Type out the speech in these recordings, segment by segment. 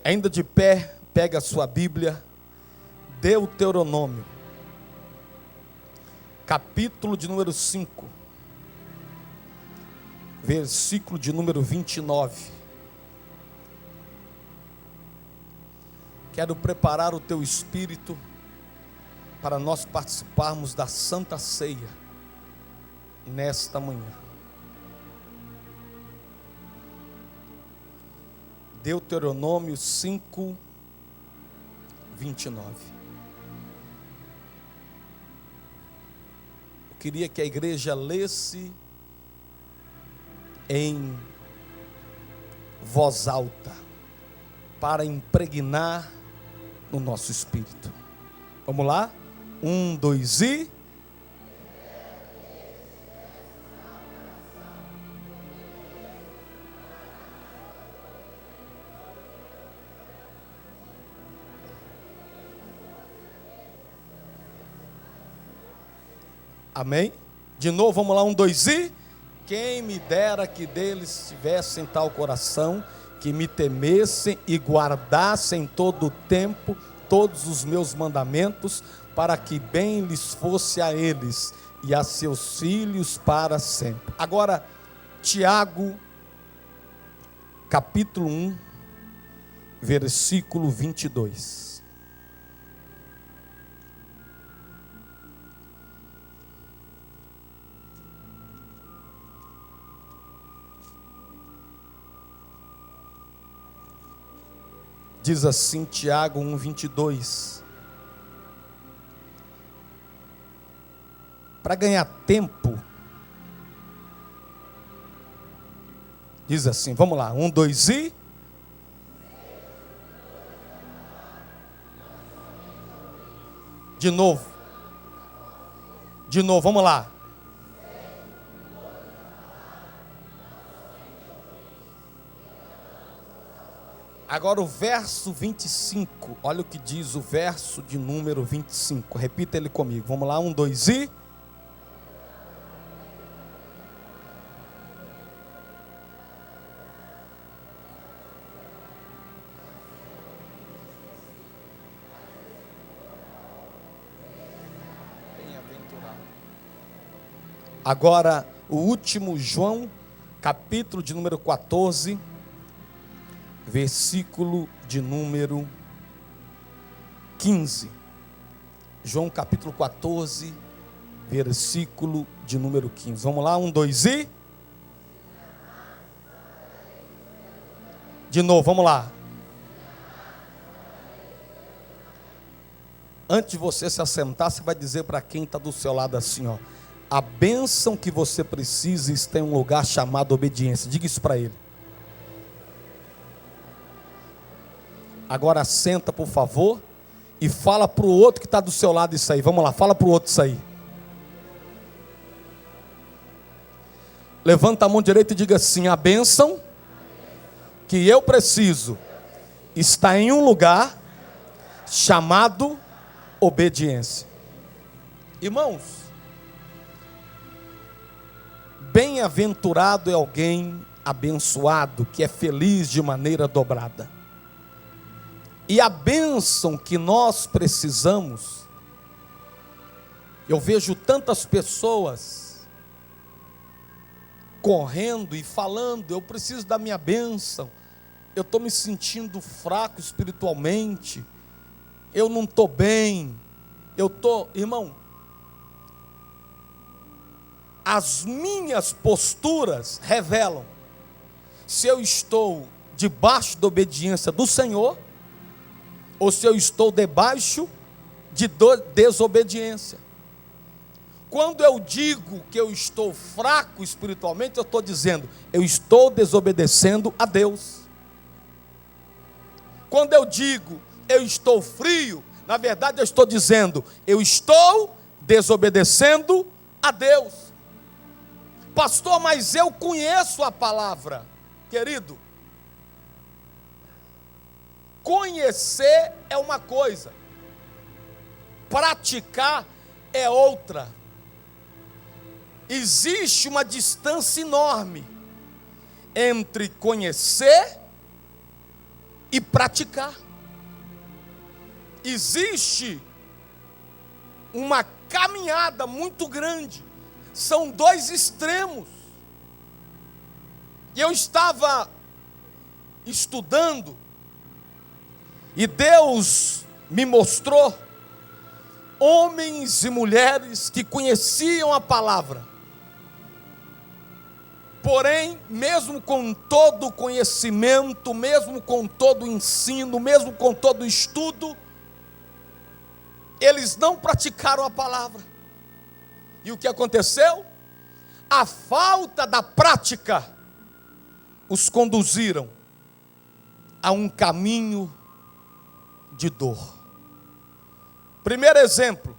Ainda de pé, pega a sua Bíblia, Deuteronômio, capítulo de número 5, versículo de número 29. Quero preparar o teu espírito para nós participarmos da Santa Ceia nesta manhã. Deuteronômio 5, 29. Eu queria que a igreja lesse em voz alta, para impregnar no nosso espírito. Vamos lá? 1, 2 e... Amém? De novo, vamos lá, 1, 2 e... Quem me dera que deles tivessem tal coração, que me temessem e guardassem todo o tempo todos os meus mandamentos, para que bem lhes fosse a eles e a seus filhos para sempre. Agora, Tiago, capítulo 1, versículo 22. Diz assim Tiago 1, 22. Para ganhar tempo, diz assim, vamos lá, 1, 2 e... De novo, vamos lá. Agora o verso 25, olha o que diz o verso de número 25, repita ele comigo, vamos lá, 1, 2 e... Agora o último, João, capítulo de número 14, versículo de número 15. João capítulo 14, versículo de número 15. Vamos lá, 1, 2 e... De novo, vamos lá. Antes de você se assentar, você vai dizer para quem está do seu lado assim, ó: a bênção que você precisa está em um lugar chamado obediência. Diga isso para ele. Agora senta, por favor, e fala para o outro que está do seu lado isso aí. Vamos lá, fala para o outro isso aí. Levanta a mão direita e diga assim: a bênção que eu preciso está em um lugar chamado obediência. Irmãos, bem-aventurado é alguém abençoado, que é feliz de maneira dobrada. E a bênção que nós precisamos, eu vejo tantas pessoas correndo e falando: eu preciso da minha bênção, eu estou me sentindo fraco espiritualmente, eu não estou bem, irmão, as minhas posturas revelam se eu estou debaixo da obediência do Senhor, ou se eu estou debaixo de desobediência. Quando eu digo que eu estou fraco espiritualmente, eu estou dizendo, eu estou desobedecendo a Deus. Quando eu digo, eu estou frio, na verdade eu estou dizendo, eu estou desobedecendo a Deus. Pastor, mas eu conheço a palavra. Querido, conhecer é uma coisa, praticar é outra. Existe uma distância enorme entre conhecer e praticar. Existe uma caminhada muito grande, são dois extremos. E eu estava estudando, e Deus me mostrou homens e mulheres que conheciam a palavra, porém, mesmo com todo o conhecimento, mesmo com todo o ensino, mesmo com todo o estudo, eles não praticaram a palavra. E o que aconteceu? A falta da prática os conduziram a um caminho de dor. Primeiro exemplo,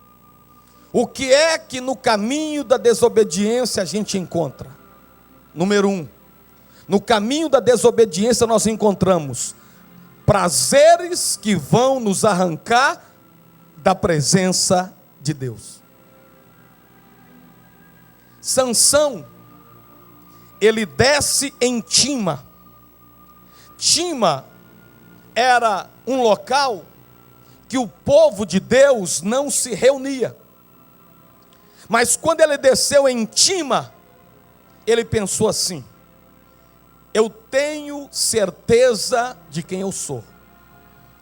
o que é que no caminho da desobediência a gente encontra? Número 1, no caminho da desobediência nós encontramos prazeres que vão nos arrancar da presença de Deus. Sansão, ele desce em Tima. Tima era um local que o povo de Deus não se reunia. Mas quando ele desceu em Tima, ele pensou assim: eu tenho certeza de quem eu sou,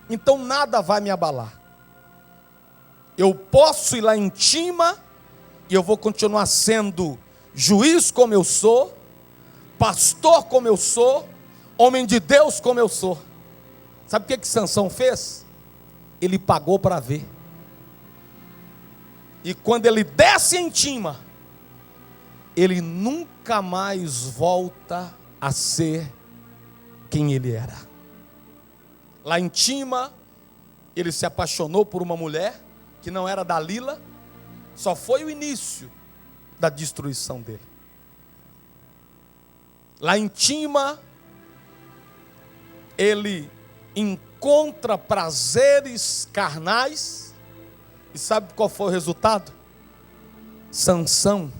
então nada vai me abalar. Eu posso ir lá em Tima e eu vou continuar sendo juiz como eu sou, pastor como eu sou, homem de Deus como eu sou. Sabe o que Sansão fez? Ele pagou para ver. E quando ele desce em Tima, ele nunca mais volta a ser quem ele era. Lá em Tima, ele se apaixonou por uma mulher que não era Dalila. Só foi o início da destruição dele. Lá em Tima, ele encontra prazeres carnais. E sabe qual foi o resultado? Sansão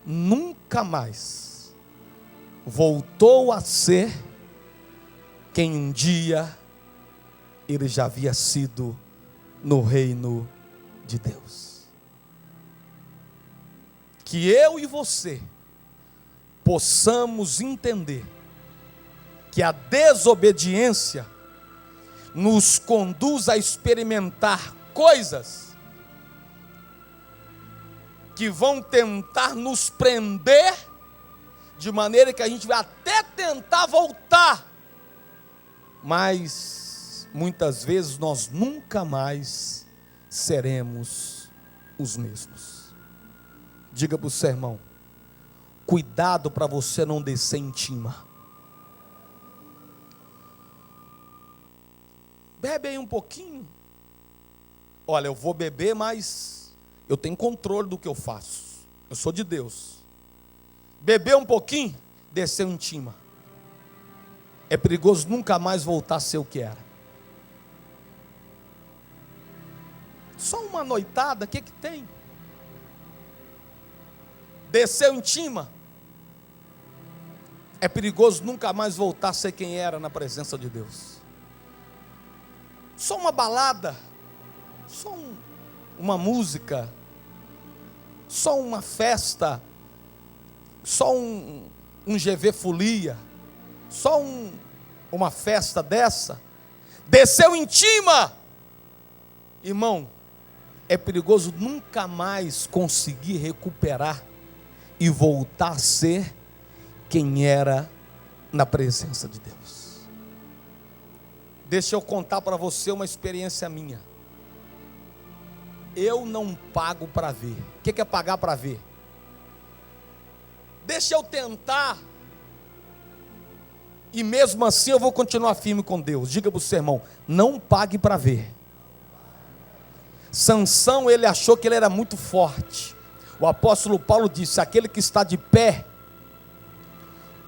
nunca mais voltou a ser quem um dia ele já havia sido no reino de Deus. Que eu e você possamos entender que a desobediência nos conduz a experimentar coisas que vão tentar nos prender, de maneira que a gente vai até tentar voltar, mas muitas vezes nós nunca mais seremos os mesmos. Diga para o seu irmão: cuidado para você não descer em Tima. Bebe aí um pouquinho. Olha, eu vou beber, mas eu tenho controle do que eu faço. Eu sou de Deus. Beber um pouquinho, desceu em Tima. É perigoso nunca mais voltar a ser o que era. Só uma noitada, o que tem? Desceu em Tima. É perigoso nunca mais voltar a ser quem era na presença de Deus. Só uma balada, só uma música, só uma festa, só um GV folia, só uma festa dessa, desceu em Tima, irmão, é perigoso nunca mais conseguir recuperar e voltar a ser quem era na presença de Deus. Deixa eu contar para você uma experiência minha. Eu não pago para ver. O que é pagar para ver? Deixa eu tentar, e mesmo assim eu vou continuar firme com Deus. Diga para o seu irmão: não pague para ver. Sansão, ele achou que ele era muito forte. O apóstolo Paulo disse: aquele que está de pé,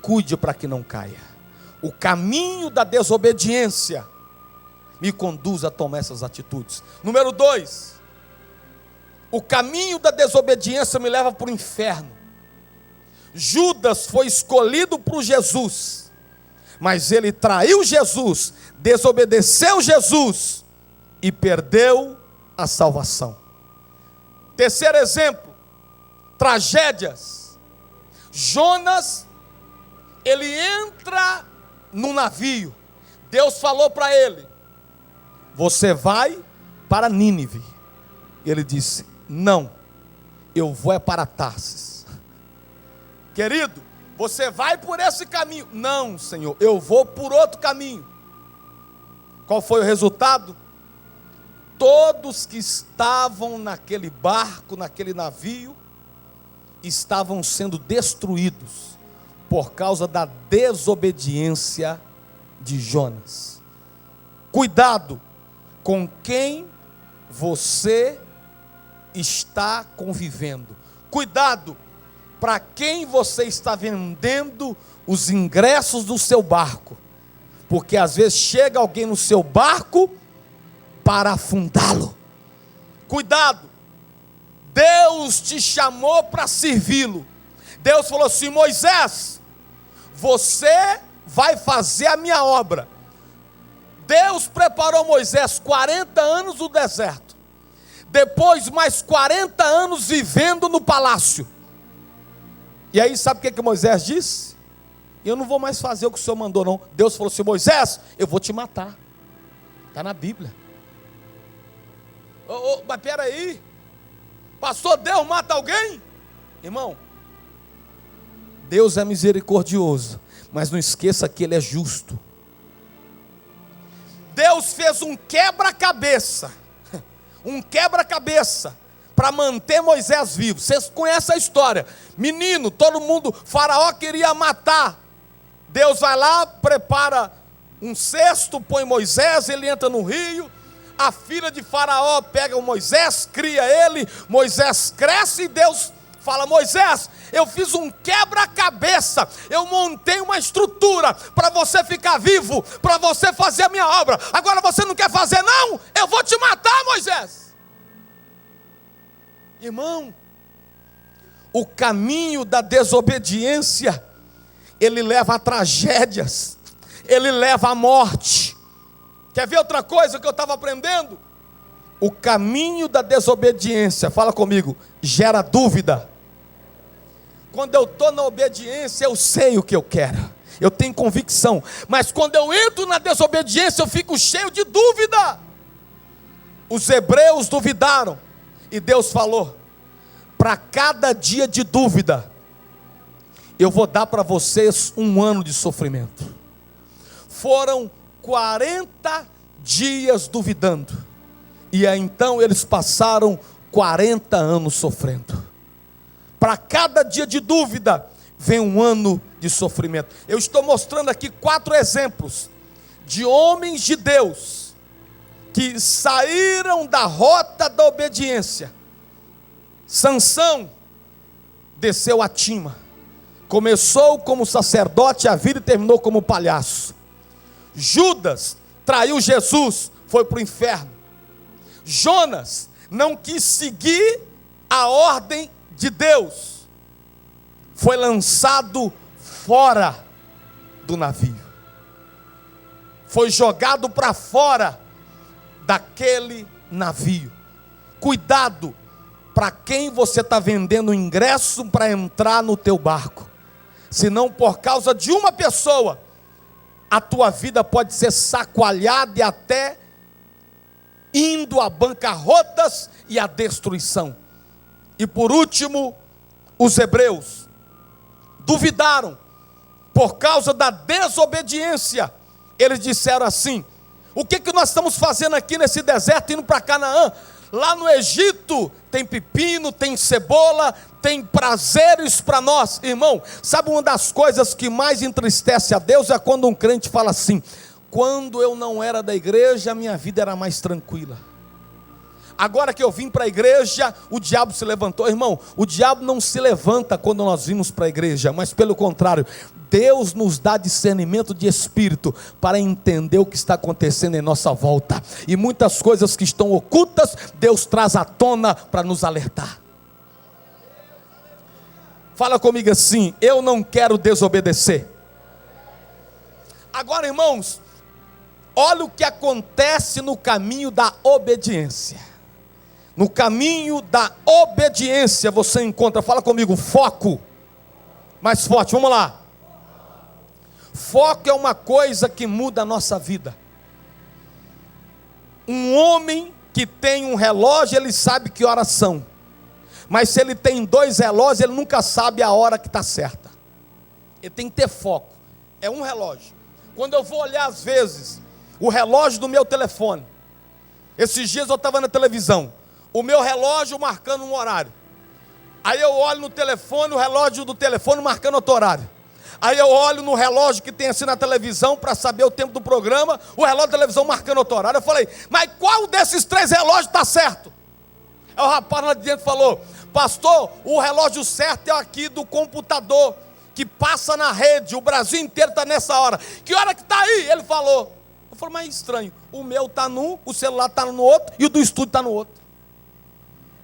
cuide para que não caia. O caminho da desobediência me conduz a tomar essas atitudes. Número 2, o caminho da desobediência me leva para o inferno. Judas foi escolhido por Jesus, Mas ele traiu Jesus, desobedeceu Jesus e perdeu a salvação. Terceiro exemplo, tragédias. Jonas, ele entra no navio. Deus falou para ele: você vai para Nínive. Ele disse: não, eu vou é para Tarsis. Querido, você vai por esse caminho. Não, Senhor, eu vou por outro caminho. Qual foi o resultado? Todos que estavam naquele barco, naquele navio, estavam sendo destruídos por causa da desobediência de Jonas. Cuidado com quem você está convivendo. Cuidado para quem você está vendendo os ingressos do seu barco. Porque às vezes chega alguém no seu barco para afundá-lo. Cuidado. Deus te chamou para servi-lo. Deus falou assim: Moisés, você vai fazer a minha obra. Deus preparou Moisés 40 anos no deserto. Depois mais 40 anos vivendo no palácio. E aí sabe o que Moisés disse? Eu não vou mais fazer o que o Senhor mandou não. Deus falou assim: Moisés, eu vou te matar. Está na Bíblia. Mas peraí, pastor, Deus mata alguém? Irmão, Deus é misericordioso, mas não esqueça que Ele é justo. Deus fez um quebra-cabeça para manter Moisés vivo. Vocês conhecem a história? Menino, todo mundo, Faraó queria matar. Deus vai lá, prepara um cesto, põe Moisés, ele entra no rio. A filha de Faraó pega o Moisés, cria ele. Moisés cresce e Deus fala: Moisés, eu fiz um quebra-cabeça, eu montei uma estrutura para você ficar vivo, para você fazer a minha obra. Agora você não quer fazer não? Eu vou te matar, Moisés. Irmão, o caminho da desobediência, ele leva a tragédias, ele leva à morte. Quer ver outra coisa que eu estava aprendendo? O caminho da desobediência, fala comigo, gera dúvida. Quando eu estou na obediência, eu sei o que eu quero, eu tenho convicção. Mas quando eu entro na desobediência, eu fico cheio de dúvida. Os hebreus duvidaram, e Deus falou: para cada dia de dúvida, eu vou dar para vocês 1 ano de sofrimento. Foram 40 dias duvidando, e aí então eles passaram 40 anos sofrendo. Para cada dia de dúvida, vem 1 ano de sofrimento. Eu estou mostrando aqui 4 exemplos de homens de Deus que saíram da rota da obediência. Sansão desceu a Tima, começou como sacerdote a vida e terminou como palhaço. Judas traiu Jesus, foi para o inferno. Jonas não quis seguir a ordem de Deus, foi lançado fora do navio, foi jogado para fora daquele navio. Cuidado para quem você está vendendo ingresso para entrar no teu barco, senão por causa de uma pessoa, a tua vida pode ser sacoalhada e até indo a bancarrotas e a destruição. E por último, os hebreus duvidaram por causa da desobediência. Eles disseram assim: o que nós estamos fazendo aqui nesse deserto, indo para Canaã? Lá no Egito tem pepino, tem cebola, tem prazeres para nós. Irmão, sabe uma das coisas que mais entristece a Deus é quando um crente fala assim: quando eu não era da igreja, a minha vida era mais tranquila. Agora que eu vim para a igreja, o diabo se levantou. Irmão, o diabo não se levanta quando nós vimos para a igreja, mas pelo contrário, Deus nos dá discernimento de espírito para entender o que está acontecendo em nossa volta. E muitas coisas que estão ocultas, Deus traz à tona para nos alertar. Fala comigo assim: eu não quero desobedecer. Agora, irmãos, olha o que acontece no caminho da obediência. No caminho da obediência você encontra, fala comigo, foco. Mais forte, vamos lá. Foco é uma coisa que muda a nossa vida. Um homem que tem um relógio, ele sabe que horas são. Mas se ele tem 2 relógios, ele nunca sabe a hora que está certa. Ele tem que ter foco. É um relógio. Quando eu vou olhar às vezes o relógio do meu telefone, esses dias eu estava na televisão, o meu relógio marcando um horário. Aí eu olho no telefone, o relógio do telefone marcando outro horário. Aí eu olho no relógio que tem assim na televisão para saber o tempo do programa, o relógio da televisão marcando outro horário. Eu falei, mas qual desses 3 relógios está certo? Aí o rapaz lá de dentro falou, pastor, o relógio certo é aqui do computador, que passa na rede, o Brasil inteiro está nessa hora. Que hora que está aí? Ele falou. Eu falei, mas é estranho, o meu está num, o celular está no outro e o do estúdio está no outro.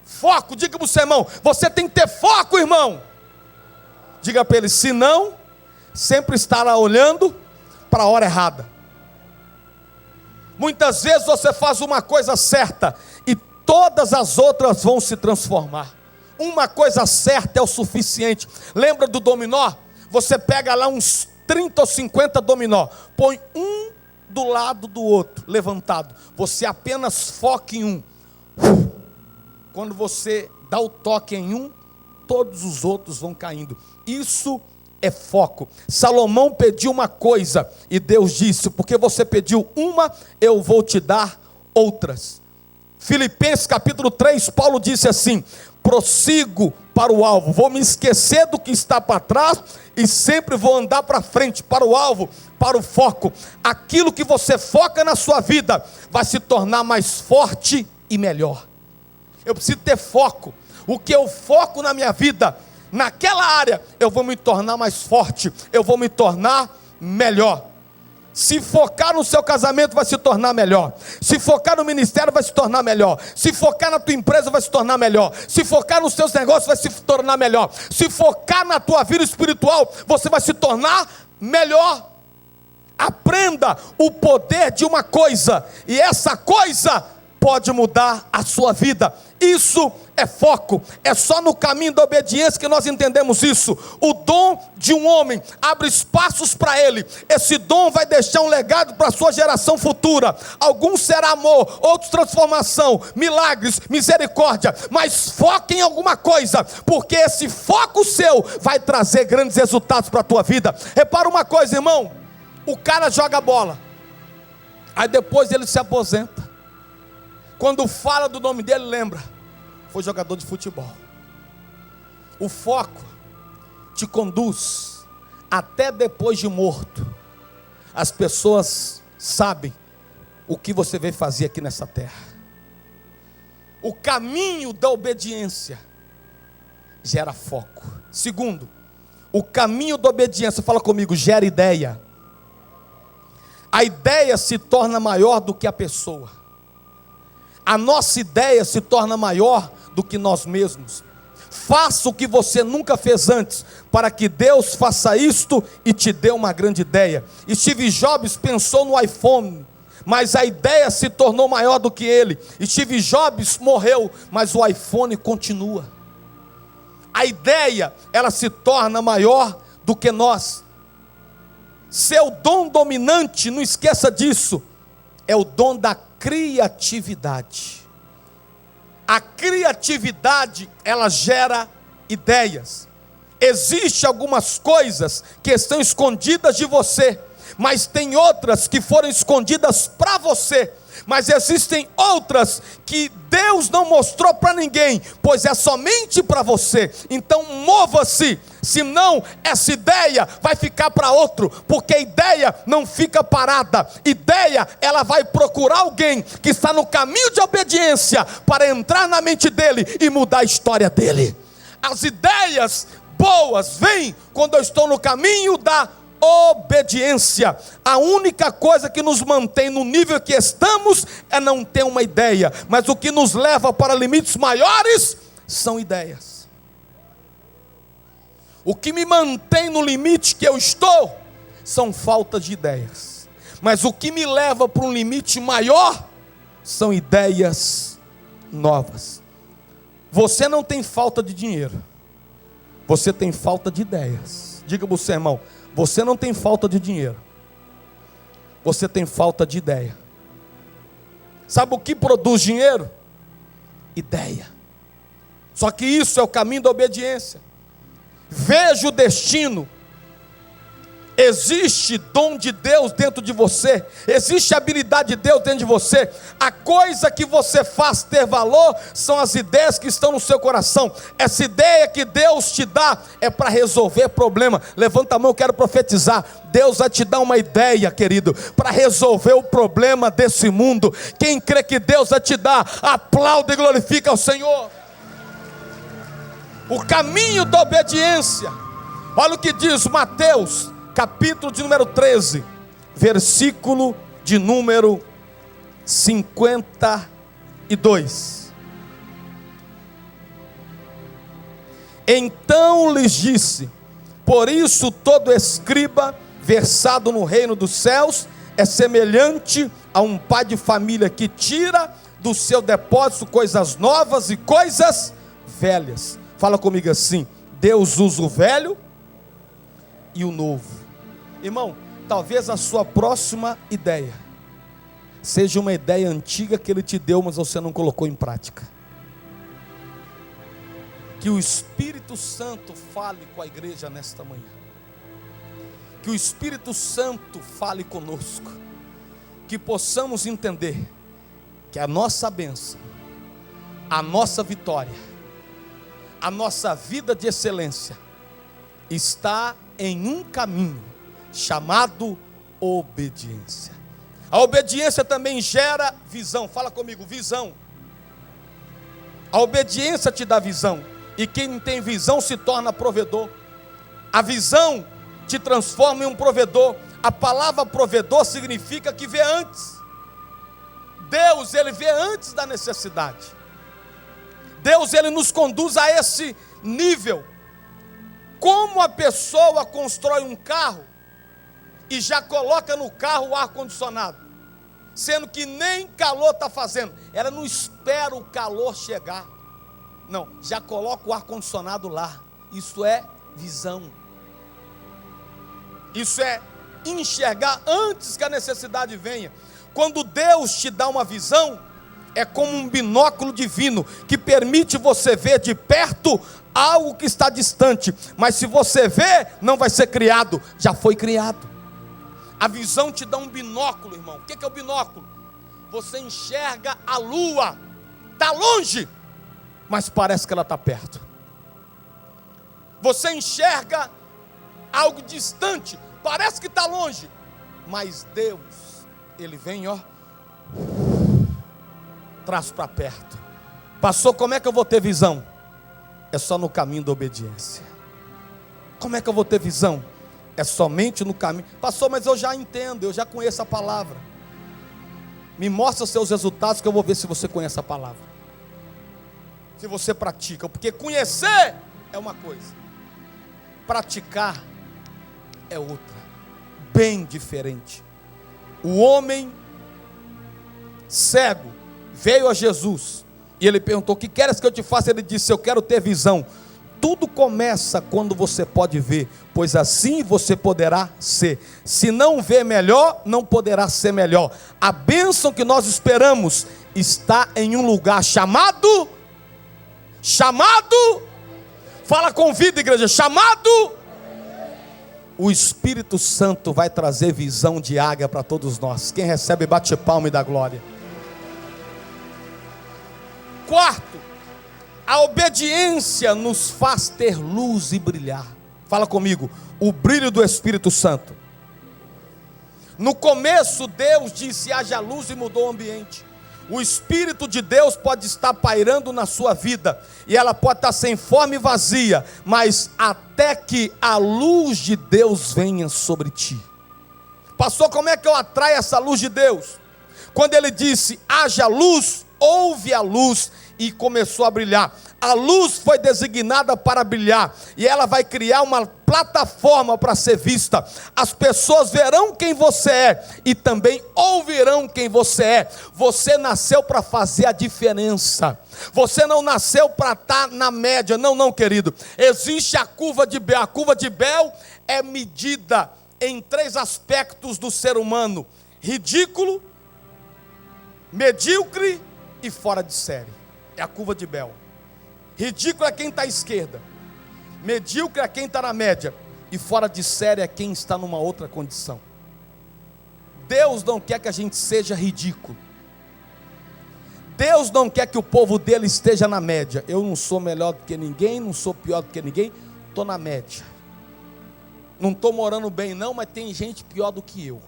Foco, diga para o seu irmão, você tem que ter foco, irmão. Diga para ele, senão, sempre estará olhando para a hora errada. Muitas vezes você faz uma coisa certa e todas as outras vão se transformar. Uma coisa certa é o suficiente. Lembra do dominó? Você pega lá uns 30 ou 50 dominó, põe um do lado do outro, levantado. Você apenas foca em um. Quando você dá o toque em um, todos os outros vão caindo. Isso é foco. Salomão pediu uma coisa e Deus disse, porque você pediu uma, eu vou te dar outras. Filipenses capítulo 3, Paulo disse assim, prossigo para o alvo, vou me esquecer do que está para trás e sempre vou andar para frente, para o alvo, para o foco. Aquilo que você foca na sua vida vai se tornar mais forte e melhor. Eu preciso ter foco. O que eu foco na minha vida, naquela área, eu vou me tornar mais forte, eu vou me tornar melhor. Se focar no seu casamento vai se tornar melhor. Se focar no ministério vai se tornar melhor. Se focar na tua empresa vai se tornar melhor. Se focar nos seus negócios vai se tornar melhor. Se focar na tua vida espiritual, você vai se tornar melhor. Aprenda o poder de uma coisa, e essa coisa pode mudar a sua vida. Isso é foco. É só no caminho da obediência que nós entendemos isso. O dom de um homem abre espaços para ele. Esse dom vai deixar um legado para a sua geração futura. Alguns será amor, outros transformação, milagres, misericórdia. Mas foque em alguma coisa, porque esse foco seu vai trazer grandes resultados para a tua vida. Repara uma coisa, irmão. O cara joga bola, aí depois ele se aposenta. Quando fala do nome dele, lembra, foi jogador de futebol. O foco te conduz até depois de morto. As pessoas sabem o que você veio fazer aqui nessa terra. O caminho da obediência gera foco. Segundo, o caminho da obediência, fala comigo, gera ideia. A ideia se torna maior do que a pessoa. A nossa ideia se torna maior do que nós mesmos. Faça o que você nunca fez antes, para que Deus faça isto e te dê uma grande ideia. Steve Jobs pensou no iPhone, mas a ideia se tornou maior do que ele. Steve Jobs morreu, mas o iPhone continua. A ideia, ela se torna maior do que nós. Seu dom dominante, não esqueça disso, é o dom da criatividade. A criatividade, ela gera ideias. Existem algumas coisas que estão escondidas de você, mas tem outras que foram escondidas para você. Mas existem outras que Deus não mostrou para ninguém, pois é somente para você. Então mova-se, senão essa ideia vai ficar para outro, porque ideia não fica parada. Ideia, ela vai procurar alguém que está no caminho de obediência, para entrar na mente dele e mudar a história dele. As ideias boas vêm quando eu estou no caminho da obediência. A única coisa que nos mantém no nível que estamos é não ter uma ideia, mas o que nos leva para limites maiores são ideias. O que me mantém no limite que eu estou são falta de ideias. Mas o que me leva para um limite maior são ideias novas. Você não tem falta de dinheiro, você tem falta de ideias. Diga para o seu irmão: você não tem falta de dinheiro, você tem falta de ideia. Sabe o que produz dinheiro? Ideia. Só que isso é o caminho da obediência. Veja o destino. Existe dom de Deus dentro de você, existe habilidade de Deus dentro de você. A coisa que você faz ter valor são as ideias que estão no seu coração. Essa ideia que Deus te dá é para resolver problema. Levanta a mão, eu quero profetizar. Deus vai te dar uma ideia, querido, para resolver o problema desse mundo. Quem crê que Deus vai te dar, aplaude e glorifica ao Senhor. O caminho da obediência. Olha o que diz Mateus, capítulo de número 13, versículo de número 52. Então lhes disse: por isso todo escriba versado no reino dos céus é semelhante a um pai de família que tira do seu depósito coisas novas e coisas velhas. Fala comigo assim: Deus usa o velho e o novo. Irmão, talvez a sua próxima ideia seja uma ideia antiga que Ele te deu, mas você não colocou em prática. Que o Espírito Santo fale com a igreja nesta manhã. Que o Espírito Santo fale conosco. Que possamos entender que a nossa bênção, a nossa vitória, a nossa vida de excelência está em um caminho chamado obediência. A obediência também gera visão. Fala comigo, visão. A obediência te dá visão, e quem tem visão se torna provedor. A visão te transforma em um provedor. A palavra provedor significa que vê antes. Deus, Ele vê antes da necessidade. Deus, Ele nos conduz a esse nível. Como a pessoa constrói um carro e já coloca no carro o ar-condicionado, sendo que nem calor está fazendo, ela não espera o calor chegar, não, já coloca o ar-condicionado lá. Isso é visão. Isso é enxergar antes que a necessidade venha. Quando Deus te dá uma visão, é como um binóculo divino que permite você ver de perto algo que está distante, mas se você vê, não vai ser criado, já foi criado. A visão te dá um binóculo, irmão. O que é o binóculo? Você enxerga a lua, está longe, mas parece que ela está perto. Você enxerga algo distante, parece que está longe, mas Deus, Ele vem, ó, traz para perto. Pastor, como é que eu vou ter visão? É só no caminho da obediência. Como é que eu vou ter visão? É somente no caminho. Pastor, mas eu já entendo, eu já conheço a palavra. Me mostra os seus resultados que eu vou ver se você conhece a palavra, se você pratica. Porque conhecer é uma coisa, praticar é outra, bem diferente. O homem cego veio a Jesus e ele perguntou: o que queres que eu te faça? Ele disse: eu quero ter visão. Tudo começa quando você pode ver, pois assim você poderá ser. Se não vê melhor, não poderá ser melhor. A bênção que nós esperamos está em um lugar chamado, fala com vida, igreja, chamado. O Espírito Santo vai trazer visão de águia para todos nós. Quem recebe, bate palma e dá glória. Quarto, a obediência nos faz ter luz e brilhar. Fala comigo, o brilho do Espírito Santo. No começo Deus disse: haja luz, e mudou o ambiente. O Espírito de Deus pode estar pairando na sua vida, e ela pode estar sem forma e vazia, mas até que a luz de Deus venha sobre ti. Pastor, como é que eu atraio essa luz de Deus? Quando Ele disse: haja luz, houve a luz e começou a brilhar. A luz foi designada para brilhar, e ela vai criar uma plataforma para ser vista. As pessoas verão quem você é, e também ouvirão quem você é. Você nasceu para fazer a diferença. Você não nasceu para estar na média, não, querido. Existe a curva de Bell. A curva de Bell é medida em 3 aspectos do ser humano: ridículo, medíocre e fora de série. É a curva de Bell. Ridículo é quem está à esquerda, medíocre é quem está na média, e fora de série é quem está numa outra condição. Deus não quer que a gente seja ridículo. Deus não quer que o povo dele esteja na média. Eu não sou melhor do que ninguém, não sou pior do que ninguém, estou na média. Não estou morando bem não, mas tem gente pior do que eu.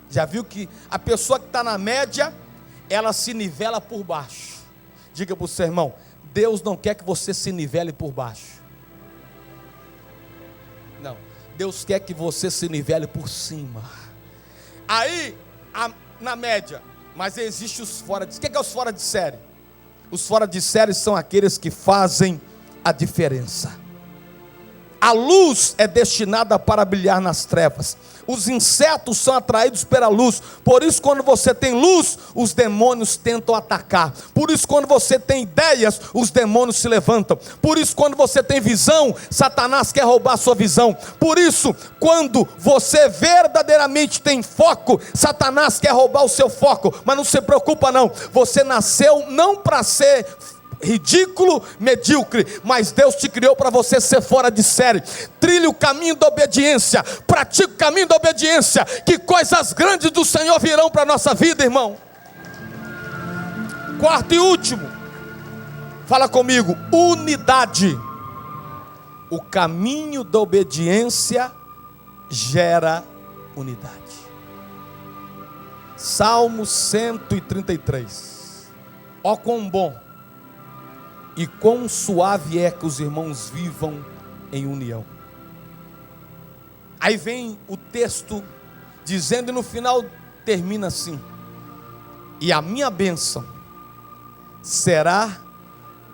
Já viu que a pessoa que está na média, ela se nivela por baixo. Diga para o seu irmão: Deus não quer que você se nivele por baixo. Não, Deus quer que você se nivele por cima. Aí, na média, mas existe os fora de... O que é os fora de série? Os fora de série são aqueles que fazem a diferença. A luz é destinada para brilhar nas trevas. Os insetos são atraídos pela luz. Por isso, quando você tem luz, os demônios tentam atacar. Por isso, quando você tem ideias, os demônios se levantam. Por isso, quando você tem visão, Satanás quer roubar a sua visão. Por isso, quando você verdadeiramente tem foco, Satanás quer roubar o seu foco. Mas não se preocupa não. Você nasceu não para ser ridículo, medíocre, mas Deus te criou para você ser fora de série. Trilhe o caminho da obediência, pratique o caminho da obediência, que coisas grandes do Senhor virão para a nossa vida, irmão. Quarto e último, fala comigo: unidade. O caminho da obediência gera unidade. Salmo 133. Ó quão bom e quão suave é que os irmãos vivam em união. Aí vem o texto dizendo, e no final termina assim: e a minha bênção será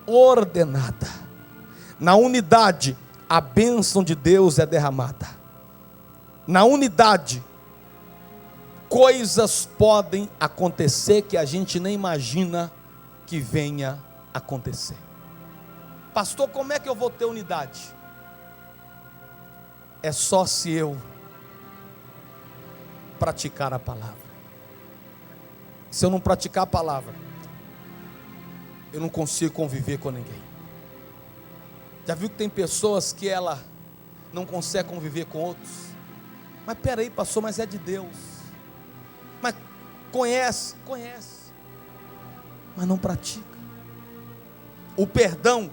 ordenada. Na unidade, a bênção de Deus é derramada. Na unidade, coisas podem acontecer que a gente nem imagina que venha acontecer. Pastor, como é que eu vou ter unidade? É só se eu praticar a palavra. Se eu não praticar a palavra, eu não consigo conviver com ninguém. Já viu que tem pessoas que ela não consegue conviver com outros? Mas peraí, pastor, mas é de Deus. Mas conhece, mas não pratica. O perdão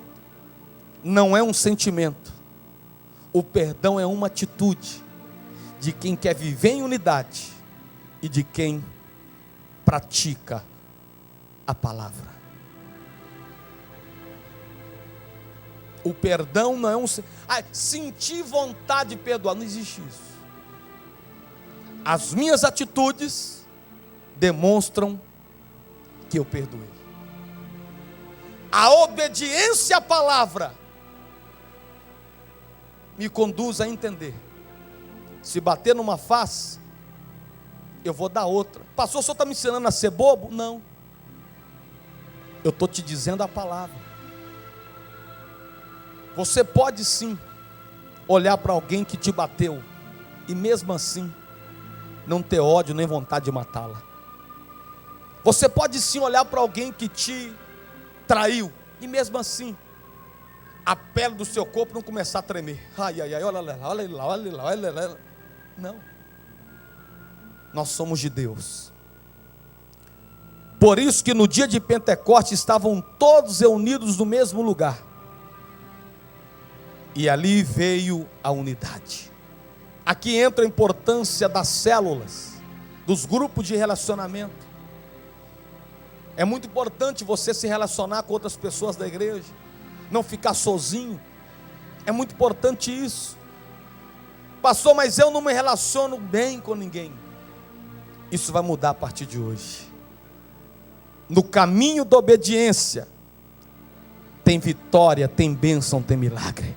não é um sentimento. O perdão é uma atitude de quem quer viver em unidade e de quem pratica a palavra. O perdão não é um... sentir vontade de perdoar, não existe isso. As minhas atitudes demonstram que eu perdoei. A obediência à palavra me conduz a entender. Se bater numa face, eu vou dar outra. Pastor, o senhor está me ensinando a ser bobo? Não. Eu estou te dizendo a palavra. Você pode sim olhar para alguém que te bateu e mesmo assim não ter ódio nem vontade de matá-la. Você pode sim olhar para alguém que te traiu e mesmo assim a pele do seu corpo não começar a tremer. Ai, olha lá. Não. Nós somos de Deus. Por isso que no dia de Pentecostes estavam todos reunidos no mesmo lugar. E ali veio a unidade. Aqui entra a importância das células, dos grupos de relacionamento. É muito importante você se relacionar com outras pessoas da igreja, não ficar sozinho. É muito importante isso. Pastor, mas eu não me relaciono bem com ninguém. Isso vai mudar a partir de hoje. No caminho da obediência, tem vitória, tem bênção, tem milagre.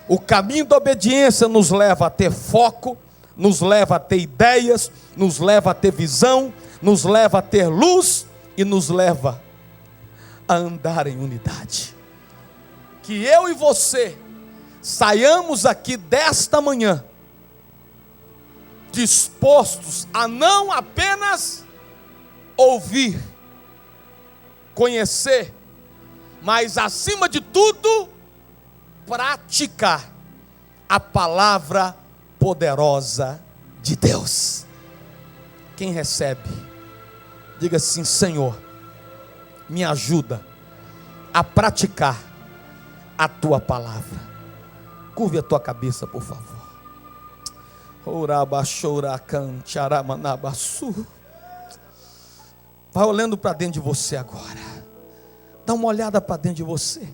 O caminho da obediência nos leva a ter foco, nos leva a ter ideias, nos leva a ter visão, nos leva a ter luz e nos leva a andar em unidade. Que eu e você saiamos aqui desta manhã dispostos a não apenas ouvir, conhecer, mas acima de tudo, praticar a palavra poderosa de Deus. Quem recebe, diga assim: Senhor, me ajuda a praticar a tua palavra. Curve a tua cabeça, por favor. Vai olhando para dentro de você agora. Dá uma olhada para dentro de você.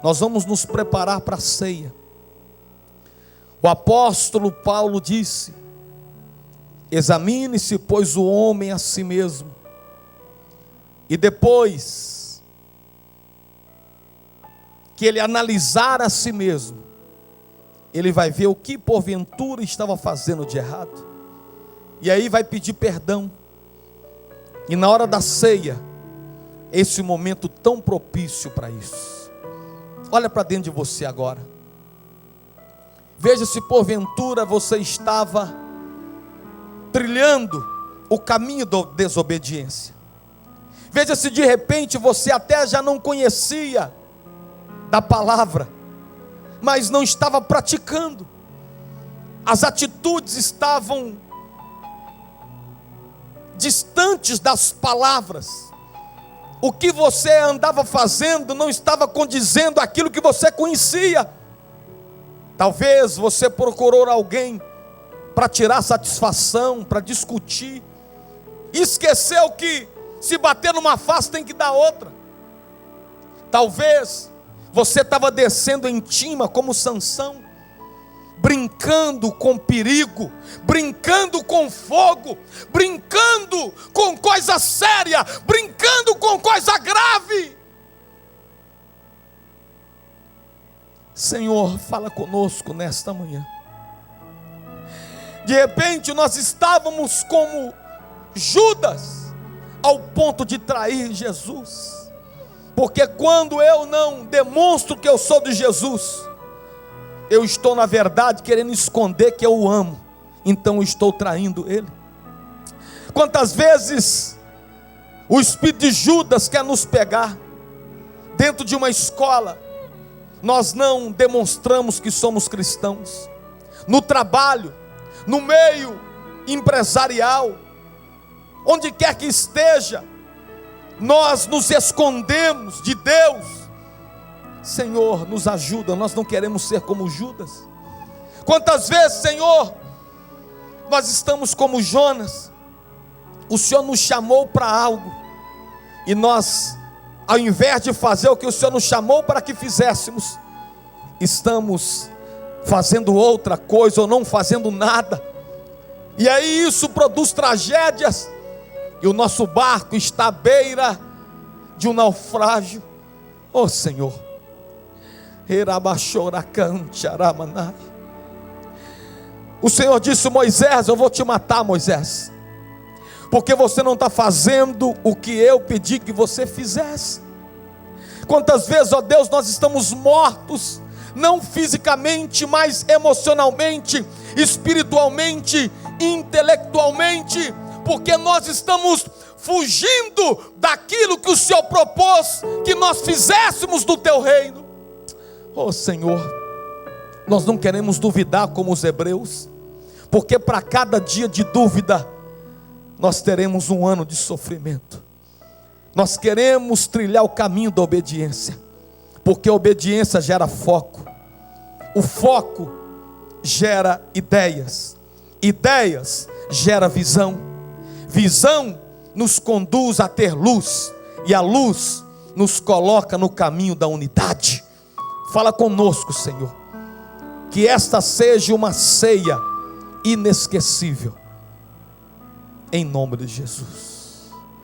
Nós vamos nos preparar para a ceia. O apóstolo Paulo disse: examine-se, pois, o homem a si mesmo, e depois que ele analisar a si mesmo, ele vai ver o que porventura estava fazendo de errado, e aí vai pedir perdão. E na hora da ceia, esse momento tão propício para isso. Olha para dentro de você agora. Veja se porventura você estava trilhando o caminho da desobediência. Veja se de repente você até já não conhecia da palavra, mas não estava praticando. As atitudes estavam distantes das palavras. O que você andava fazendo não estava condizendo aquilo que você conhecia. Talvez você procurou alguém para tirar satisfação, para discutir, e esqueceu que se bater numa face tem que dar outra. Talvez você estava descendo em tima como Sansão, brincando com perigo, brincando com fogo, brincando com coisa séria, brincando com coisa grave. Senhor, fala conosco nesta manhã. De repente nós estávamos como Judas, ao ponto de trair Jesus, porque quando eu não demonstro que eu sou de Jesus, eu estou na verdade querendo esconder que eu o amo, então eu estou traindo Ele. Quantas vezes o espírito de Judas quer nos pegar dentro de uma escola, nós não demonstramos que somos cristãos, no trabalho, no meio empresarial, onde quer que esteja, nós nos escondemos de Deus. Senhor, nos ajuda, nós não queremos ser como Judas. Quantas vezes, Senhor, nós estamos como Jonas, o Senhor nos chamou para algo, e nós, ao invés de fazer o que o Senhor nos chamou para que fizéssemos, estamos fazendo outra coisa, ou não fazendo nada, e aí isso produz tragédias, e o nosso barco está à beira de um naufrágio. Oh Senhor, o Senhor disse: Moisés, eu vou te matar, Moisés, porque você não está fazendo o que eu pedi que você fizesse. Quantas vezes, ó Deus, nós estamos mortos, não fisicamente, mas emocionalmente, espiritualmente, intelectualmente, porque nós estamos fugindo daquilo que o Senhor propôs que nós fizéssemos do teu reino. Oh Senhor, nós não queremos duvidar como os hebreus, porque para cada dia de dúvida nós teremos um ano de sofrimento. Nós queremos trilhar o caminho da obediência, porque a obediência gera foco, o foco gera ideias, ideias gera visão, visão nos conduz a ter luz, e a luz nos coloca no caminho da unidade. Fala conosco, Senhor, que esta seja uma ceia inesquecível, em nome de Jesus.